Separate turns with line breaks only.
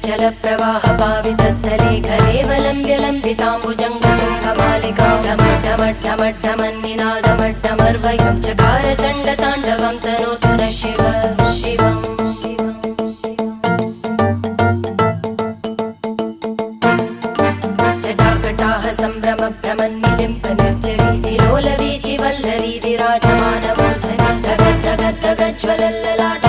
जलप्रवाह पावितस्थले घलेवलम्ब्य लम्बिताम्बुजङ्गतुङ्गमालिकां ढमड्ढमड्ढमड्ढमन्निनादमड्ढमर्वयं चकार चण्डताण्डवं तनोतु नः शिव शिवम् जटाकटाह सम्भ्रमभ्रमन्निलिम्प निर्जरी विलोलवीचि वल्लरी विराजमानमूर्धनि धगद्धगद्धगज्ज्वलल्ललाट